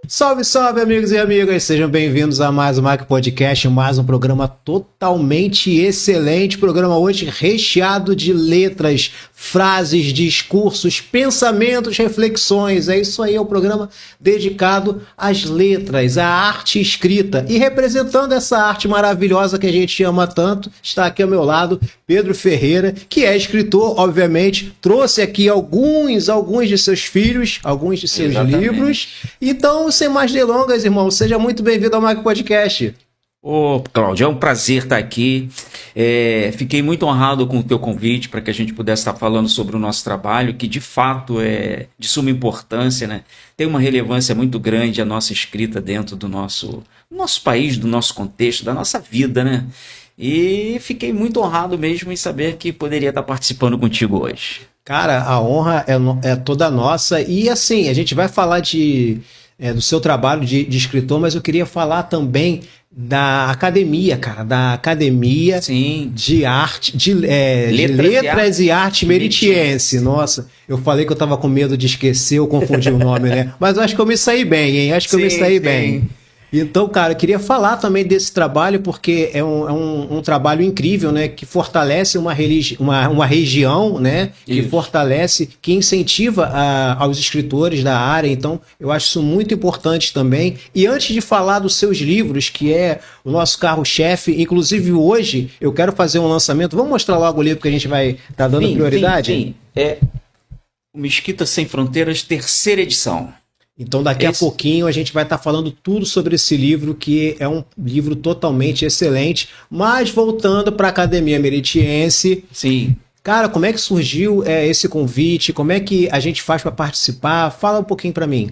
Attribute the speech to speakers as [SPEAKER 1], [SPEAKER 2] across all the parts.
[SPEAKER 1] Salve, salve, amigos e amigas, sejam bem-vindos a mais um Mac Podcast, mais um programa totalmente excelente, programa hoje recheado de letras, frases, discursos, pensamentos, reflexões, é isso aí, é um programa dedicado às letras, à arte escrita, e representando essa arte maravilhosa que a gente ama tanto, está aqui ao meu lado Pedro Ferreira, que é escritor, obviamente, trouxe aqui alguns de seus filhos, alguns de seus livros, então, sem mais delongas, irmão, seja muito bem-vindo ao Mac Podcast.
[SPEAKER 2] Ô, Cláudio, é um prazer estar aqui. Fiquei muito honrado com o teu convite para que a gente pudesse estar falando sobre o nosso trabalho, que de fato é de suma importância, né? Tem uma relevância muito grande a nossa escrita dentro do nosso país, do nosso contexto, da nossa vida, né? E fiquei muito honrado mesmo em saber que poderia estar participando contigo hoje.
[SPEAKER 1] Cara, a honra é toda nossa. E assim, a gente vai falar do seu trabalho de escritor, mas eu queria falar também da academia, cara, da academia
[SPEAKER 2] Sim.
[SPEAKER 1] de arte, de letras e arte meritiense. Nossa, eu falei que eu tava com medo de esquecer ou confundir o nome, né? Mas eu acho que eu me saí bem, hein? Acho que eu me saí bem. Então, cara, eu queria falar também desse trabalho, porque é um trabalho incrível, né? Que fortalece uma região, né? Que fortalece, que incentiva aos escritores da área. Então, eu acho isso muito importante também. E antes de falar dos seus livros, que é o nosso carro-chefe, inclusive hoje eu quero fazer um lançamento. Vamos mostrar logo o livro que a gente vai estar dando prioridade?
[SPEAKER 2] Sim. É o Mesquita Sem Fronteiras, 3ª edição.
[SPEAKER 1] Então daqui a pouquinho a gente vai estar falando tudo sobre esse livro, que é um livro totalmente excelente, mas voltando para a Academia Meritiense.
[SPEAKER 2] Sim.
[SPEAKER 1] Cara, como é que surgiu esse convite? Como é que a gente faz para participar? Fala um pouquinho para mim.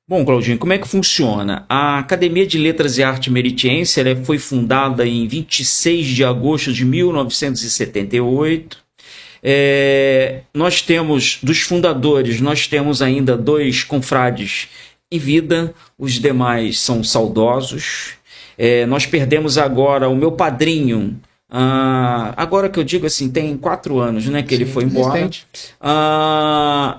[SPEAKER 2] Bom, Claudinho, como é que funciona? A Academia de Letras e Arte Meritiense foi fundada em 26 de agosto de 1978. Nós temos, dos fundadores, nós temos ainda 2 confrades em vida, os demais são saudosos. Nós perdemos agora o meu padrinho, agora que eu digo assim, tem 4 anos, né, que ele foi embora.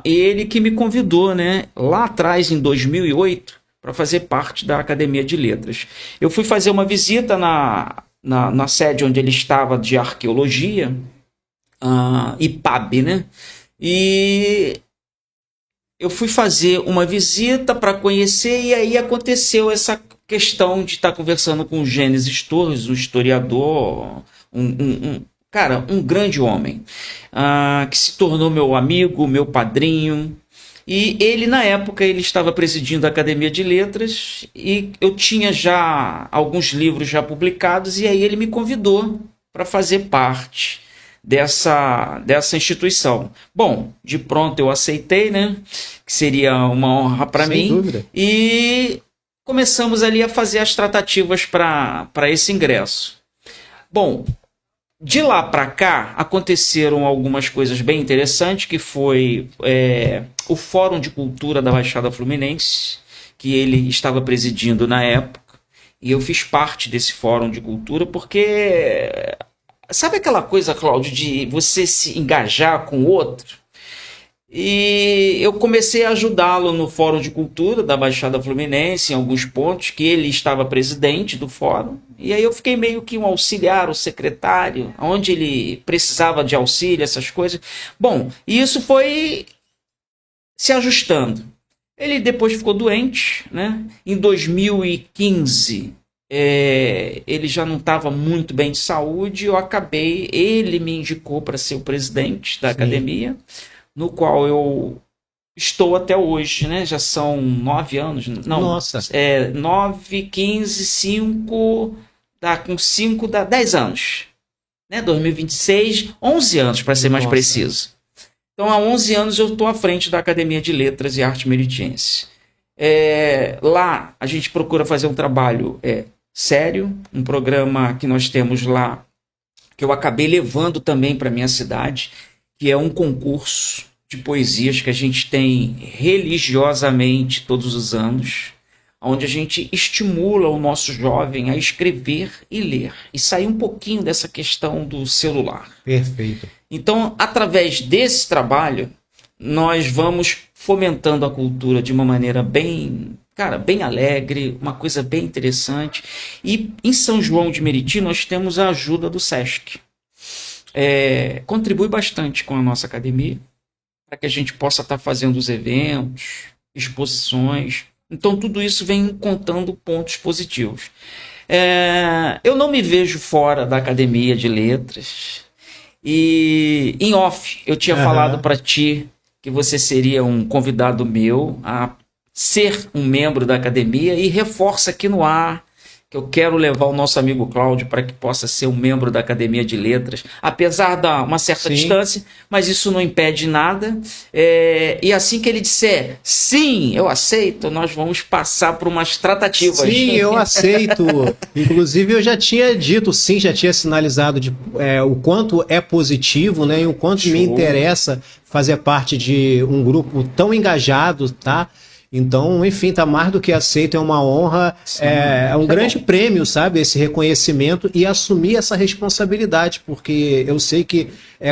[SPEAKER 2] Ele que me convidou, né, lá atrás, em 2008, para fazer parte da Academia de Letras. Eu fui fazer uma visita na sede onde ele estava de arqueologia, IPAB, né? E eu fui fazer uma visita para conhecer, e aí aconteceu essa questão de estar conversando com o Gênesis Torres, um historiador, um grande homem, que se tornou meu amigo, meu padrinho. E ele, na época, ele estava presidindo a Academia de Letras, e eu tinha já alguns livros já publicados, e aí ele me convidou para fazer parte dessa instituição. Bom, de pronto eu aceitei, né? Que seria uma honra para mim. Sem dúvida. E começamos ali a fazer as tratativas para esse ingresso. Bom, de lá para cá aconteceram algumas coisas bem interessantes, que foi o Fórum de Cultura da Baixada Fluminense, que ele estava presidindo na época, e eu fiz parte desse Fórum de Cultura porque... Sabe aquela coisa, Cláudio, de você se engajar com o outro? E eu comecei a ajudá-lo no Fórum de Cultura da Baixada Fluminense, em alguns pontos, que ele estava presidente do fórum. E aí eu fiquei meio que um auxiliar, o secretário, onde ele precisava de auxílio, essas coisas. Bom, e isso foi se ajustando. Ele depois ficou doente, né? Em 2015... ele já não estava muito bem de saúde, ele me indicou para ser o presidente da academia, no qual eu estou até hoje, né? Já são 9 anos, não,
[SPEAKER 1] Nossa.
[SPEAKER 2] 9, 15, 5, com 5 dá 10 anos, né? 2026, 11 anos para ser mais preciso. Então há 11 anos eu estou à frente da Academia de Letras e Arte Meritiense. Lá a gente procura fazer um trabalho sério, um programa que nós temos lá, que eu acabei levando também para minha cidade, que é um concurso de poesias que a gente tem religiosamente todos os anos, onde a gente estimula o nosso jovem a escrever e ler, e sair um pouquinho dessa questão do celular.
[SPEAKER 1] Perfeito.
[SPEAKER 2] Então, através desse trabalho, nós vamos fomentando a cultura de uma maneira bem alegre, uma coisa bem interessante. E em São João de Meriti nós temos a ajuda do SESC. Contribui bastante com a nossa academia, para que a gente possa estar fazendo os eventos, exposições. Então tudo isso vem contando pontos positivos. Eu não me vejo fora da Academia de Letras. E em off, eu tinha falado para ti que você seria um convidado meu a ser um membro da academia, e reforça aqui no ar que eu quero levar o nosso amigo Cláudio para que possa ser um membro da Academia de Letras, apesar de uma certa distância, mas isso não impede nada. E assim que ele disser, sim, eu aceito, nós vamos passar por umas tratativas.
[SPEAKER 1] Sim, eu aceito. Inclusive, eu já tinha dito, sim, já tinha sinalizado o quanto é positivo, né, e o quanto me interessa fazer parte de um grupo tão engajado, tá? Então, enfim, tá mais do que aceito, é uma honra, é um grande prêmio, sabe, esse reconhecimento e assumir essa responsabilidade, porque eu sei que,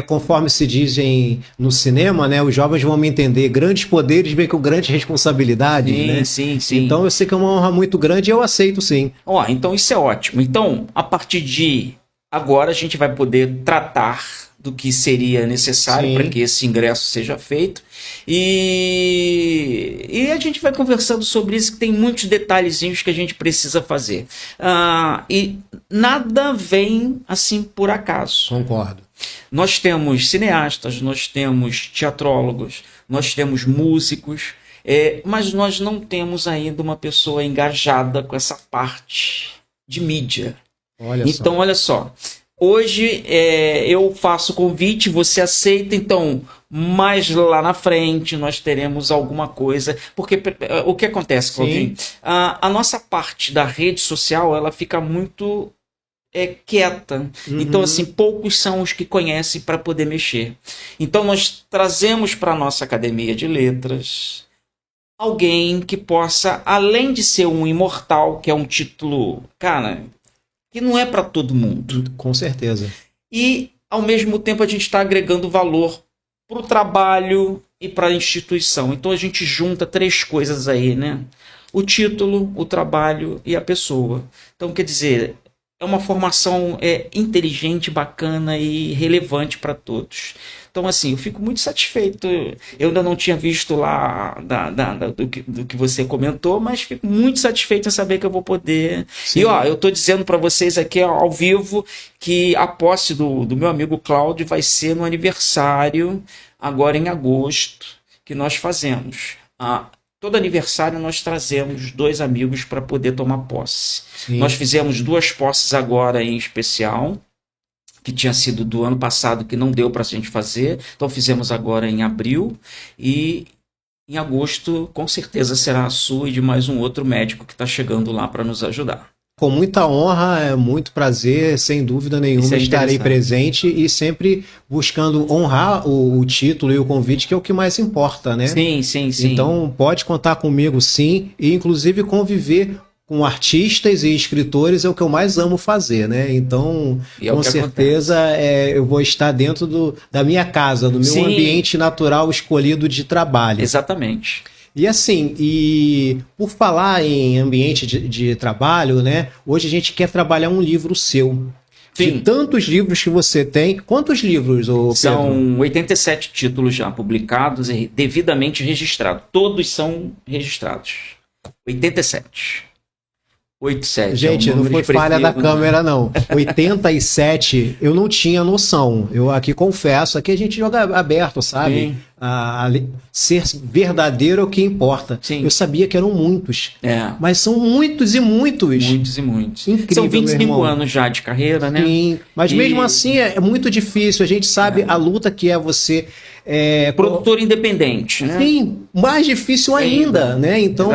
[SPEAKER 1] conforme se dizem no cinema, né, os jovens vão me entender, grandes poderes vêm com grandes responsabilidades, né?
[SPEAKER 2] Sim.
[SPEAKER 1] Então, eu sei que é uma honra muito grande e eu aceito, sim.
[SPEAKER 2] Então isso é ótimo. Então, a partir de agora, a gente vai poder tratar do que seria necessário para que esse ingresso seja feito. E a gente vai conversando sobre isso, que tem muitos detalhezinhos que a gente precisa fazer. E nada vem assim por acaso.
[SPEAKER 1] Concordo.
[SPEAKER 2] Nós temos cineastas, nós temos teatrólogos, nós temos músicos, mas nós não temos ainda uma pessoa engajada com essa parte de mídia. Olha só. Hoje eu faço convite, você aceita, então mais lá na frente nós teremos alguma coisa, porque o que acontece, Claudinho? A nossa parte da rede social, ela fica muito quieta, então assim, poucos são os que conhecem para poder mexer. Então nós trazemos para a nossa Academia de Letras alguém que possa, além de ser um imortal, que é um título, que não é para todo mundo.
[SPEAKER 1] Com certeza.
[SPEAKER 2] E, ao mesmo tempo, a gente está agregando valor para o trabalho e para a instituição. Então, a gente junta três coisas aí, né? O título, o trabalho e a pessoa. Então, quer dizer, é uma formação inteligente, bacana e relevante para todos. Então, assim, eu fico muito satisfeito. Eu ainda não tinha visto lá do que você comentou, mas fico muito satisfeito em saber que eu vou poder. Sim. E, eu estou dizendo para vocês aqui ao vivo que a posse do meu amigo Cláudio vai ser no aniversário, agora em agosto, que nós fazemos. Todo aniversário nós trazemos 2 amigos para poder tomar posse. Sim. Nós fizemos 2 posses agora em especial, que tinha sido do ano passado, que não deu para a gente fazer. Então fizemos agora em abril, e em agosto com certeza será a sua e de mais um outro médico que está chegando lá para nos ajudar.
[SPEAKER 1] Com muita honra, é muito prazer, sem dúvida nenhuma, estarei presente e sempre buscando honrar o título e o convite, que é o que mais importa, né?
[SPEAKER 2] Sim.
[SPEAKER 1] Então pode contar comigo, sim, e inclusive conviver com artistas e escritores é o que eu mais amo fazer, né? Então, com certeza, eu vou estar dentro da minha casa, do meu ambiente natural escolhido de trabalho.
[SPEAKER 2] Exatamente.
[SPEAKER 1] E assim, por falar em ambiente de trabalho, né? Hoje a gente quer trabalhar um livro seu. Sim. De tantos livros que você tem. Quantos livros, Pedro?
[SPEAKER 2] São 87 títulos já publicados e devidamente registrados. Todos são registrados. 87. 87.
[SPEAKER 1] Gente, não foi falha da câmera, não. 87, eu não tinha noção. Eu aqui confesso, aqui a gente joga aberto, sabe? Ser verdadeiro é o que importa. Sim. Eu sabia que eram muitos. Mas são muitos e muitos.
[SPEAKER 2] Muitos e muitos.
[SPEAKER 1] Incrível,
[SPEAKER 2] são 25 anos já de carreira, né?
[SPEAKER 1] Sim, mas mesmo assim é muito difícil. A gente sabe a luta que é você...
[SPEAKER 2] produtor independente, né?
[SPEAKER 1] Sim, mais difícil ainda, né? Então,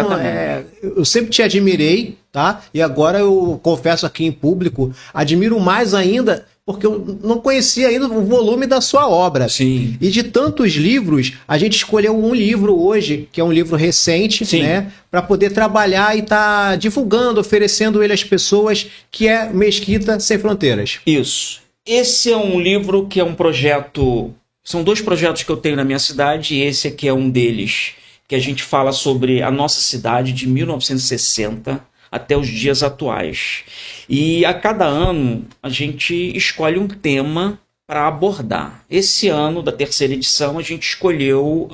[SPEAKER 1] eu sempre te admirei, tá? E agora eu confesso aqui em público, admiro mais ainda, porque eu não conhecia ainda o volume da sua obra.
[SPEAKER 2] Sim.
[SPEAKER 1] E de tantos livros, a gente escolheu um livro hoje, que é um livro recente, né? Para poder trabalhar e estar divulgando, oferecendo ele às pessoas, que é Mesquita Sem Fronteiras.
[SPEAKER 2] Isso. Esse é um livro que é um projeto São 2 projetos que eu tenho na minha cidade, e esse aqui é um deles, que a gente fala sobre a nossa cidade de 1960 até os dias atuais. E a cada ano a gente escolhe um tema para abordar. Esse ano, da 3ª edição, a gente escolheu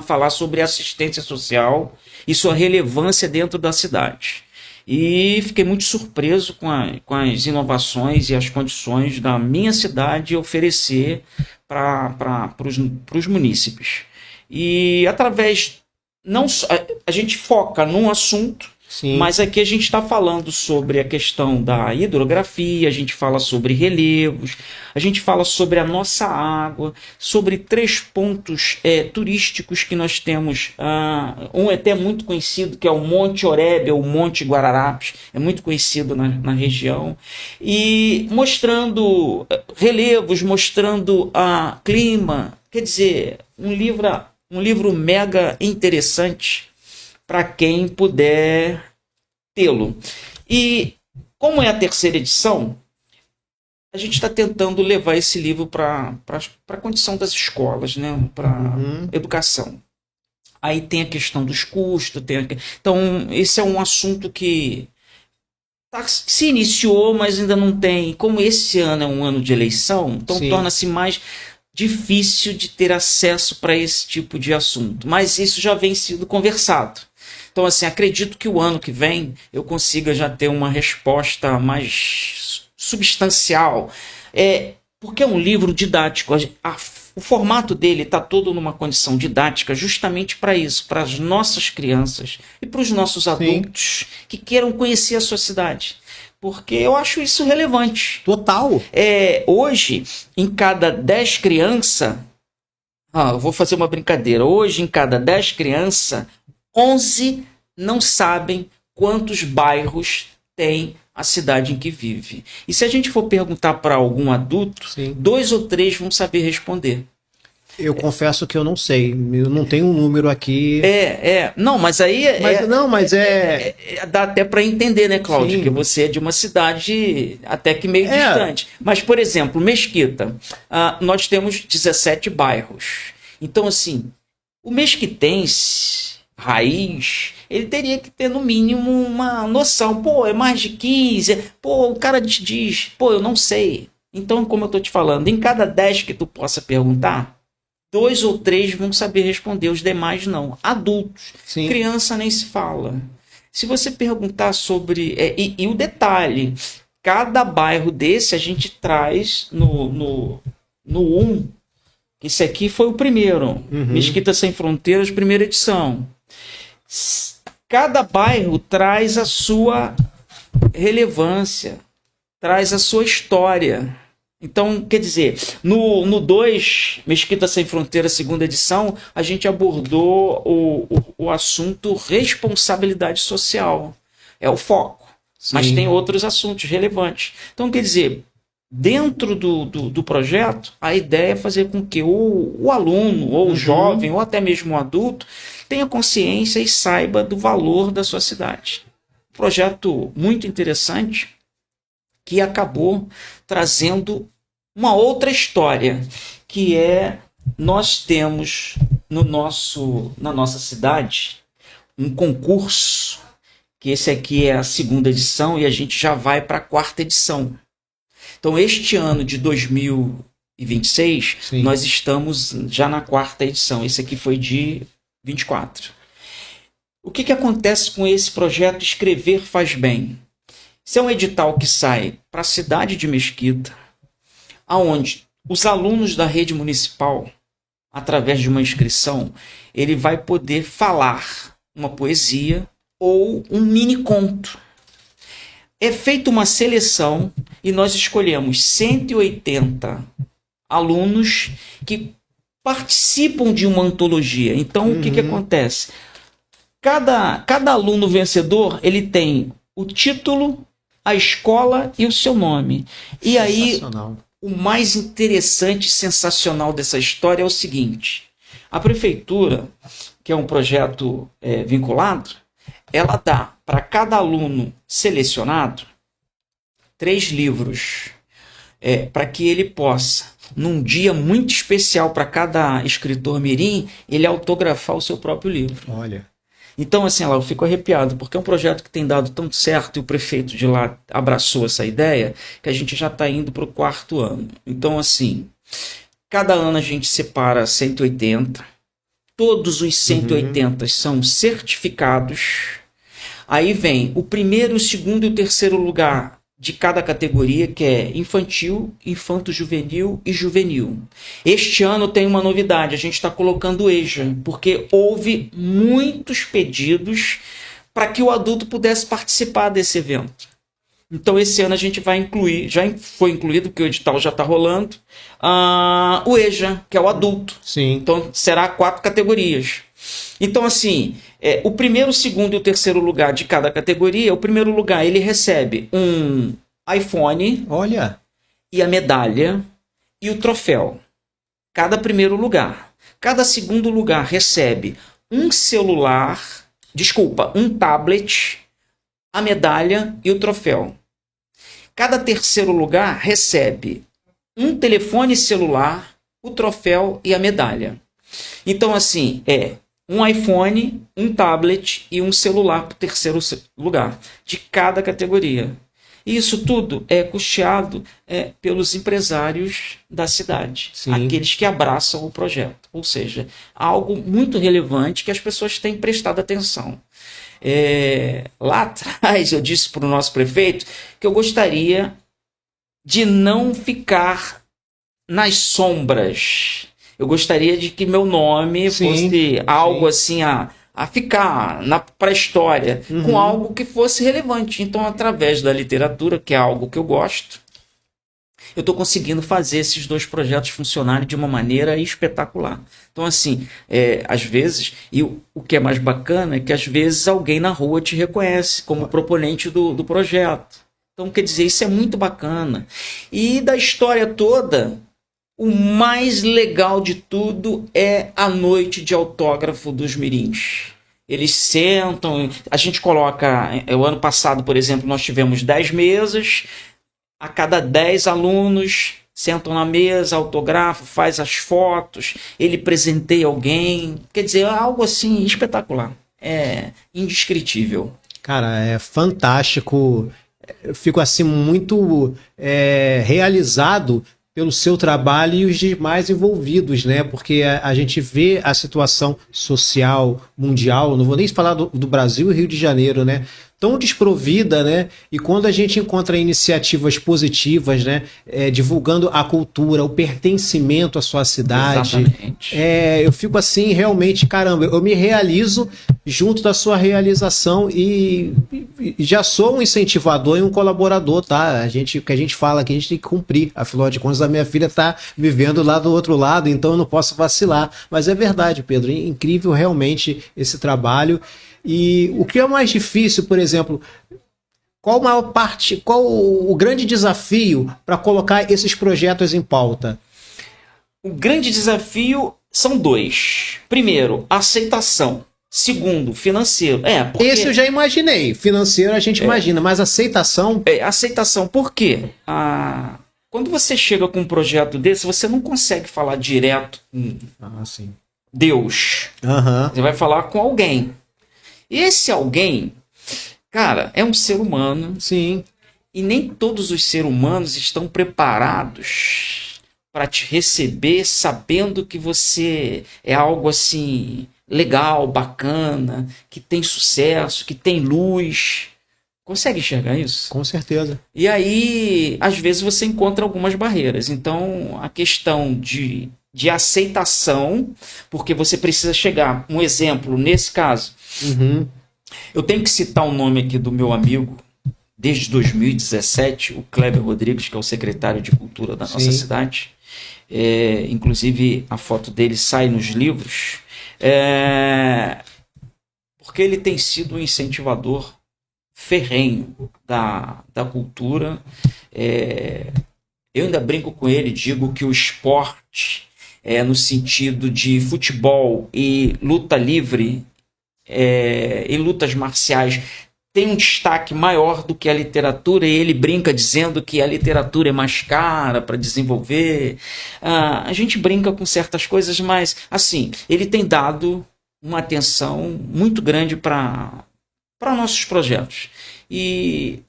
[SPEAKER 2] falar sobre assistência social e sua relevância dentro da cidade. E fiquei muito surpreso com as inovações e as condições da minha cidade oferecer para os munícipes. E através, não a gente foca num assunto,
[SPEAKER 1] Sim.
[SPEAKER 2] mas aqui a gente está falando sobre a questão da hidrografia, a gente fala sobre relevos, a gente fala sobre a nossa água, sobre 3 pontos turísticos que nós temos. Um é até muito conhecido, que é o Monte Oreb, ou o Monte Guararapes, é muito conhecido na região, e mostrando relevos, mostrando clima, quer dizer, um livro mega interessante para quem puder tê-lo. E como é a 3ª edição, a gente está tentando levar esse livro para a condição das escolas, né? Para educação. Aí tem a questão dos custos. Então, esse é um assunto que se iniciou, mas ainda não tem. Como esse ano é um ano de eleição, então torna-se mais difícil de ter acesso para esse tipo de assunto. Mas isso já vem sendo conversado. Então, assim, acredito que o ano que vem eu consiga já ter uma resposta mais substancial. Porque é um livro didático. O formato dele está todo numa condição didática justamente para isso, para as nossas crianças e para os nossos adultos que queiram conhecer a sua cidade. Porque eu acho isso relevante.
[SPEAKER 1] Total.
[SPEAKER 2] Hoje, em cada 10 crianças... eu vou fazer uma brincadeira. Hoje, em cada 10 crianças... 11 não sabem quantos bairros tem a cidade em que vive. E se a gente for perguntar para algum adulto, 2 ou 3 vão saber responder.
[SPEAKER 1] Eu confesso que eu não sei. Eu não tenho um número aqui.
[SPEAKER 2] Não, mas aí... dá até para entender, né, Cláudio? Que você é de uma cidade até que meio distante. Mas, por exemplo, Mesquita. Nós temos 17 bairros. Então, assim, o mesquitense... raiz, ele teria que ter no mínimo uma noção. É mais de 15. O cara te diz, eu não sei. Então, como eu tô te falando, em cada 10 que tu possa perguntar, 2 ou 3 vão saber responder, os demais não. Adultos, criança nem se fala. Se você perguntar sobre... E o detalhe, cada bairro desse a gente traz no 1. Esse aqui foi o primeiro. Mesquita Sem Fronteiras, 1ª edição. Cada bairro traz a sua relevância, traz a sua história. Então, quer dizer, no 2, Mesquita Sem Fronteiras, 2ª edição, a gente abordou o assunto responsabilidade social. É o foco. Mas tem outros assuntos relevantes. Então, quer dizer, dentro do projeto, a ideia é fazer com que o aluno, ou o jovem, ou até mesmo o adulto, tenha consciência e saiba do valor da sua cidade. Projeto muito interessante, que acabou trazendo uma outra história, que nós temos na nossa cidade um concurso, que esse aqui é a 2ª edição e a gente já vai para a 4ª edição. Então, este ano de 2026, nós estamos já na 4ª edição. Esse aqui foi de 24. O que acontece com esse projeto Escrever Faz Bem? Esse é um edital que sai para a cidade de Mesquita, aonde os alunos da rede municipal, através de uma inscrição, ele vai poder falar uma poesia ou um mini conto. É feita uma seleção e nós escolhemos 180 alunos que participam de uma antologia. Então, o que acontece? Cada aluno vencedor, ele tem o título, a escola e o seu nome. E aí, o mais interessante e sensacional dessa história é o seguinte. A prefeitura, que é um projeto vinculado, ela dá para cada aluno selecionado 3 livros para que ele possa num dia muito especial para cada escritor mirim, ele autografar o seu próprio livro.
[SPEAKER 1] Olha.
[SPEAKER 2] Então, assim, eu fico arrepiado, porque é um projeto que tem dado tão certo e o prefeito de lá abraçou essa ideia, que a gente já está indo para o 4º ano. Então, assim, cada ano a gente separa 180, todos os 180 são certificados. Aí vem o primeiro, o segundo e o terceiro lugar de cada categoria, que é infantil, infanto-juvenil e juvenil. Este ano tem uma novidade, a gente está colocando EJA, porque houve muitos pedidos para que o adulto pudesse participar desse evento. Então esse ano a gente vai incluir, já foi incluído, porque o edital já está rolando, o EJA, que é o adulto.
[SPEAKER 1] Sim.
[SPEAKER 2] Então será 4 categorias. Então, assim, o primeiro, o segundo e o terceiro lugar de cada categoria, o primeiro lugar ele recebe um iPhone,
[SPEAKER 1] olha,
[SPEAKER 2] e a medalha e o troféu. Cada primeiro lugar. Cada segundo lugar recebe um celular, um tablet, a medalha e o troféu. Cada terceiro lugar recebe um telefone celular, o troféu e a medalha. Então, assim, um iPhone, um tablet e um celular para o terceiro lugar de cada categoria. E isso tudo é custeado pelos empresários da cidade,
[SPEAKER 1] Sim.
[SPEAKER 2] Aqueles que abraçam o projeto. Ou seja, algo muito relevante que as pessoas têm prestado atenção. Lá atrás eu disse para o nosso prefeito que eu gostaria de não ficar nas sombras. Eu gostaria de que meu nome fosse algo assim a ficar para a história, com algo que fosse relevante. Então, através da literatura, que é algo que eu gosto, eu estou conseguindo fazer esses 2 projetos funcionarem de uma maneira espetacular. Então, assim, às vezes, e o que é mais bacana é que às vezes alguém na rua te reconhece como proponente do projeto. Então, quer dizer, isso é muito bacana. E da história toda, o mais legal de tudo é a noite de autógrafo dos mirins. Eles sentam, a gente coloca, o ano passado, por exemplo, nós tivemos 10 mesas, a cada 10 alunos sentam na mesa, autografam, faz as fotos, ele presenteia alguém, quer dizer, é algo assim espetacular, é indescritível.
[SPEAKER 1] Cara, é fantástico, eu fico assim muito realizado pelo seu trabalho e os demais envolvidos, né? Porque a gente vê a situação social mundial, não vou nem falar do Brasil e Rio de Janeiro, né? Tão desprovida, né? E quando a gente encontra iniciativas positivas, né? Divulgando a cultura, o pertencimento à sua cidade.
[SPEAKER 2] Exatamente.
[SPEAKER 1] Eu fico assim, realmente, caramba, eu me realizo junto da sua realização e já sou um incentivador e um colaborador, tá? O que a gente fala aqui, a gente tem que cumprir. Afinal de contas, a minha filha tá vivendo lá do outro lado, então eu não posso vacilar. Mas é verdade, Pedro, incrível realmente esse trabalho. E o que é mais difícil, por exemplo, qual o grande desafio para colocar esses projetos em pauta?
[SPEAKER 2] O grande desafio são 2. Primeiro, aceitação. Segundo, financeiro. Porque...
[SPEAKER 1] Esse eu já imaginei. Financeiro a gente imagina, mas aceitação...
[SPEAKER 2] Aceitação. Por quê? Quando você chega com um projeto desse, você não consegue falar direto com
[SPEAKER 1] sim.
[SPEAKER 2] Deus. Você vai falar com alguém. Esse alguém, cara, é um ser humano.
[SPEAKER 1] Sim.
[SPEAKER 2] E nem todos os seres humanos estão preparados para te receber sabendo que você é algo assim legal, bacana, que tem sucesso, que tem luz. Consegue enxergar isso?
[SPEAKER 1] Com certeza.
[SPEAKER 2] E aí, às vezes, você encontra algumas barreiras. Então, a questão de aceitação, porque você precisa chegar. Um exemplo, nesse caso, eu tenho que citar o nome aqui do meu amigo, desde 2017, o Kleber Rodrigues, que é o secretário de Cultura da nossa cidade. Inclusive, a foto dele sai nos livros, porque ele tem sido um incentivador ferrenho da cultura. Eu ainda brinco com ele, digo que o esporte, no sentido de futebol e luta livre, e lutas marciais, tem um destaque maior do que a literatura, e ele brinca dizendo que a literatura é mais cara para desenvolver. A gente brinca com certas coisas, mas assim, ele tem dado uma atenção muito grande para nossos projetos. E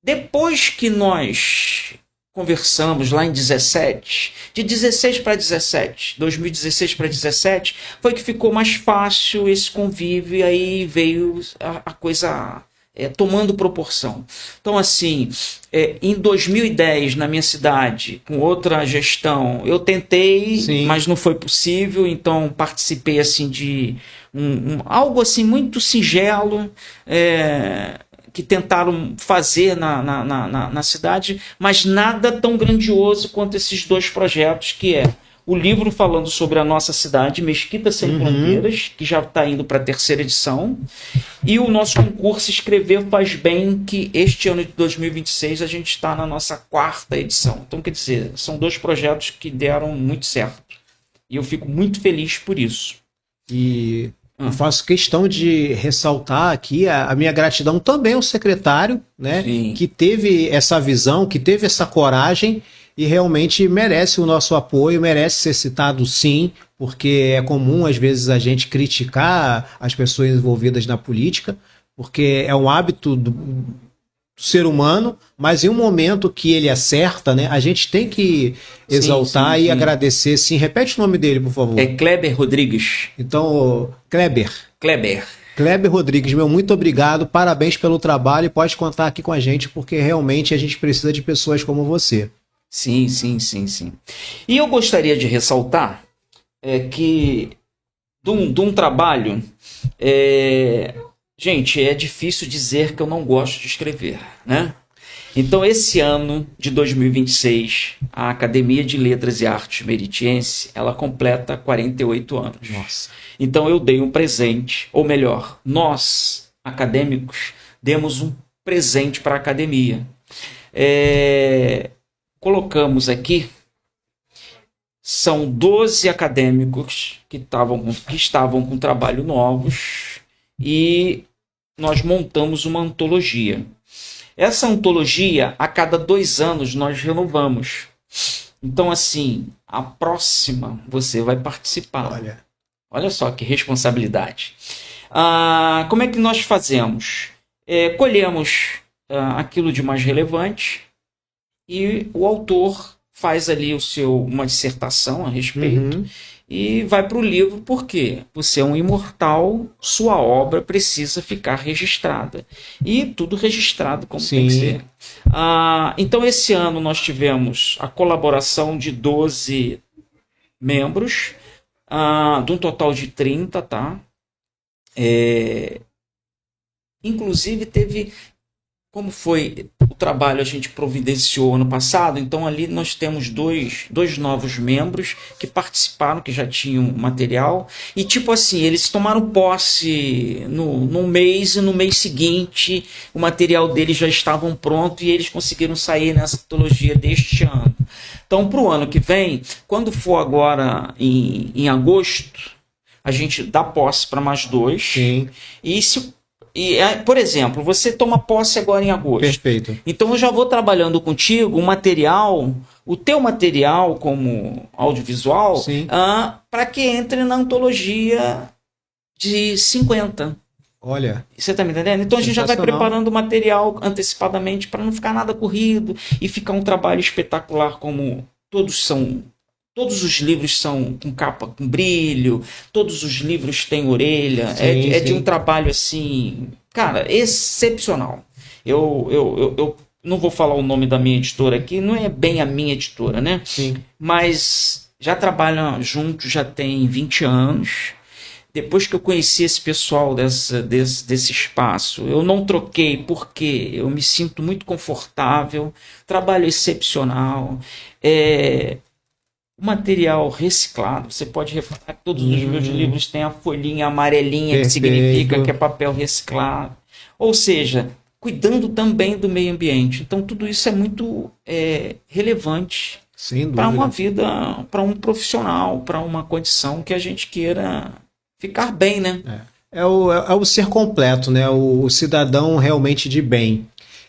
[SPEAKER 2] depois que nós conversamos lá em 17, de 16 para 17, 2016 para 17, foi que ficou mais fácil esse convívio, e aí veio a coisa tomando proporção. Então, assim, em 2010, na minha cidade, com outra gestão, eu tentei,
[SPEAKER 1] Sim.
[SPEAKER 2] mas não foi possível, então participei assim de algo assim muito singelo, que tentaram fazer na cidade, mas nada tão grandioso quanto esses dois projetos, que é o livro falando sobre a nossa cidade, Mesquita Sem Fronteiras, que já está indo para a 3ª edição, e o nosso concurso Escrever Faz Bem, que este ano de 2026 a gente está na nossa 4ª edição. Então, quer dizer, são dois projetos que deram muito certo. E eu fico muito feliz por isso.
[SPEAKER 1] E eu faço questão de ressaltar aqui a minha gratidão também ao secretário, né,
[SPEAKER 2] Sim.
[SPEAKER 1] que teve essa visão, que teve essa coragem e realmente merece o nosso apoio, merece ser citado sim, porque é comum às vezes a gente criticar as pessoas envolvidas na política, porque é um hábito do ser humano, mas em um momento que ele acerta, né, a gente tem que exaltar e agradecer, sim. Repete o nome dele, por favor.
[SPEAKER 2] É Kleber Rodrigues.
[SPEAKER 1] Então, Kleber Rodrigues, meu muito obrigado, parabéns pelo trabalho, e pode contar aqui com a gente, porque realmente a gente precisa de pessoas como você.
[SPEAKER 2] Sim. E eu gostaria de ressaltar que de um trabalho... Gente, é difícil dizer que eu não gosto de escrever, né? Então, esse ano de 2026, a Academia de Letras e Artes Meritiense, ela completa 48 anos.
[SPEAKER 1] Nossa.
[SPEAKER 2] Então, eu dei um presente, ou melhor, nós, acadêmicos, demos um presente para a academia. Colocamos aqui, são 12 acadêmicos que estavam com trabalho novos, e nós montamos uma antologia. Essa antologia, a cada 2 anos, nós renovamos. Então, assim, a próxima você vai participar. Olha só que responsabilidade. Como é que nós fazemos? Colhemos aquilo de mais relevante, e o autor faz ali uma dissertação a respeito, e vai para o livro. Por quê? Você é um imortal, sua obra precisa ficar registrada. E tudo registrado como tem que ser. Então, esse ano nós tivemos a colaboração de 12 membros, de um total de 30, tá? Inclusive teve... Como foi o trabalho a gente providenciou ano passado, então ali nós temos dois novos membros que participaram, que já tinham material, e tipo assim, eles tomaram posse no mês, e no mês seguinte o material deles já estavam pronto, e eles conseguiram sair nessa antologia deste ano. Então, para o ano que vem, quando for agora em agosto, a gente dá posse para mais 2.
[SPEAKER 1] Sim.
[SPEAKER 2] Por exemplo, você toma posse agora em agosto.
[SPEAKER 1] Perfeito.
[SPEAKER 2] Então eu já vou trabalhando contigo o teu material como audiovisual, para que entre na antologia de 50.
[SPEAKER 1] Olha.
[SPEAKER 2] Você está me entendendo? Então a gente já vai preparando o material antecipadamente para não ficar nada corrido e ficar um trabalho espetacular, como todos os livros são com capa com brilho, todos os livros têm orelha, de um trabalho assim, cara, excepcional. Eu não vou falar o nome da minha editora aqui, não é bem a minha editora, né?
[SPEAKER 1] Sim.
[SPEAKER 2] Mas já trabalham juntos, já tem 20 anos. Depois que eu conheci esse pessoal desse espaço, eu não troquei, porque eu me sinto muito confortável, trabalho excepcional, material reciclado. Você pode reparar que todos os meus livros têm a folhinha amarelinha, que significa que é papel reciclado. Ou seja, cuidando também do meio ambiente. Então, tudo isso é muito relevante para uma vida, para um profissional, para uma condição que a gente queira ficar bem, né?
[SPEAKER 1] é o ser completo, né? O cidadão realmente de bem.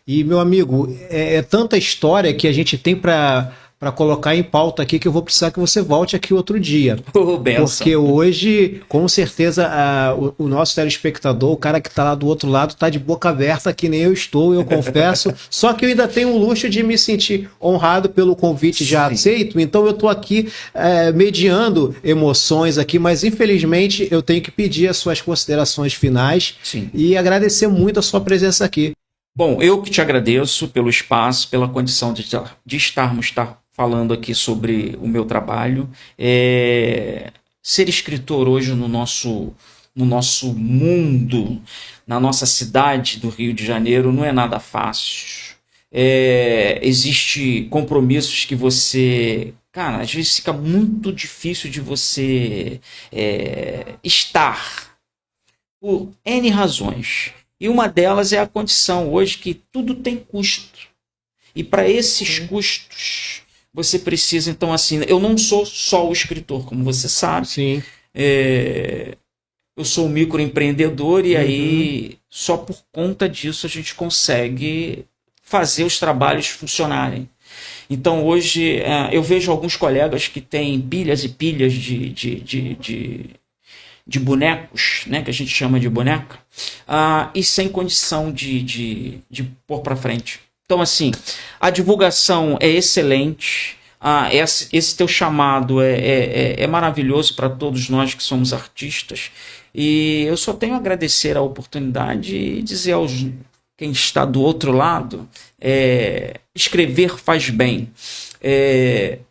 [SPEAKER 1] E, meu amigo, é tanta história que a gente tem para colocar em pauta aqui que eu vou precisar que você volte aqui outro dia. Porque hoje, com certeza, o nosso telespectador, o cara que está lá do outro lado, está de boca aberta, que nem eu estou, eu confesso. Só que eu ainda tenho o luxo de me sentir honrado pelo convite já aceito. Então eu estou aqui mediando emoções aqui, mas infelizmente eu tenho que pedir as suas considerações finais.
[SPEAKER 2] Sim.
[SPEAKER 1] E agradecer muito a sua presença aqui.
[SPEAKER 2] Bom, eu que te agradeço pelo espaço, pela condição de estarmos falando aqui sobre o meu trabalho. Ser escritor hoje no nosso mundo, na nossa cidade do Rio de Janeiro, não é nada fácil. Existem compromissos que você... Cara, às vezes fica muito difícil de você estar por N razões. E uma delas é a condição hoje que tudo tem custo. E para esses custos, você precisa, então, assim... Eu não sou só o escritor, como você sabe.
[SPEAKER 1] Sim.
[SPEAKER 2] Eu sou um microempreendedor e aí, só por conta disso, a gente consegue fazer os trabalhos funcionarem. Então, hoje, eu vejo alguns colegas que têm pilhas e pilhas de bonecos, né, que a gente chama de boneca, e sem condição de pôr para frente. Então, assim, a divulgação é excelente, esse teu chamado é maravilhoso para todos nós que somos artistas, e eu só tenho a agradecer a oportunidade e dizer aos quem está do outro lado, escrever faz bem.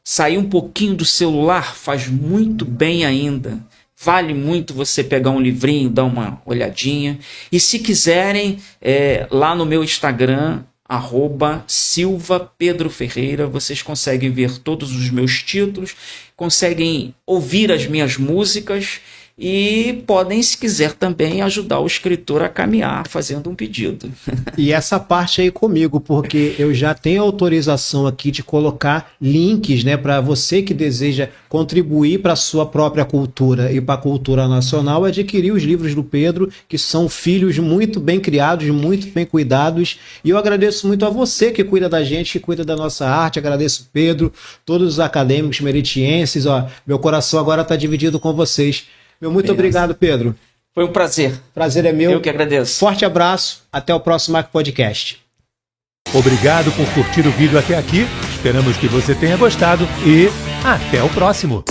[SPEAKER 2] Sair um pouquinho do celular faz muito bem ainda. Vale muito você pegar um livrinho, dar uma olhadinha. E se quiserem, lá no meu Instagram, @SilvaPedroFerreira, vocês conseguem ver todos os meus títulos, conseguem ouvir as minhas músicas e podem, se quiser, também ajudar o escritor a caminhar fazendo um pedido.
[SPEAKER 1] E essa parte aí comigo, porque eu já tenho autorização aqui de colocar links, né, para você que deseja contribuir para a sua própria cultura e para a cultura nacional, adquirir os livros do Pedro, que são filhos muito bem criados, muito bem cuidados. E eu agradeço muito a você que cuida da gente, que cuida da nossa arte. Agradeço, Pedro, todos os acadêmicos meritienses. Meu coração agora está dividido com vocês. Muito obrigado, Pedro.
[SPEAKER 2] Foi um prazer.
[SPEAKER 1] Prazer é meu.
[SPEAKER 2] Eu que agradeço.
[SPEAKER 1] Forte abraço. Até o próximo Mac Podcast.
[SPEAKER 3] Obrigado por curtir o vídeo até aqui. Esperamos que você tenha gostado e até o próximo.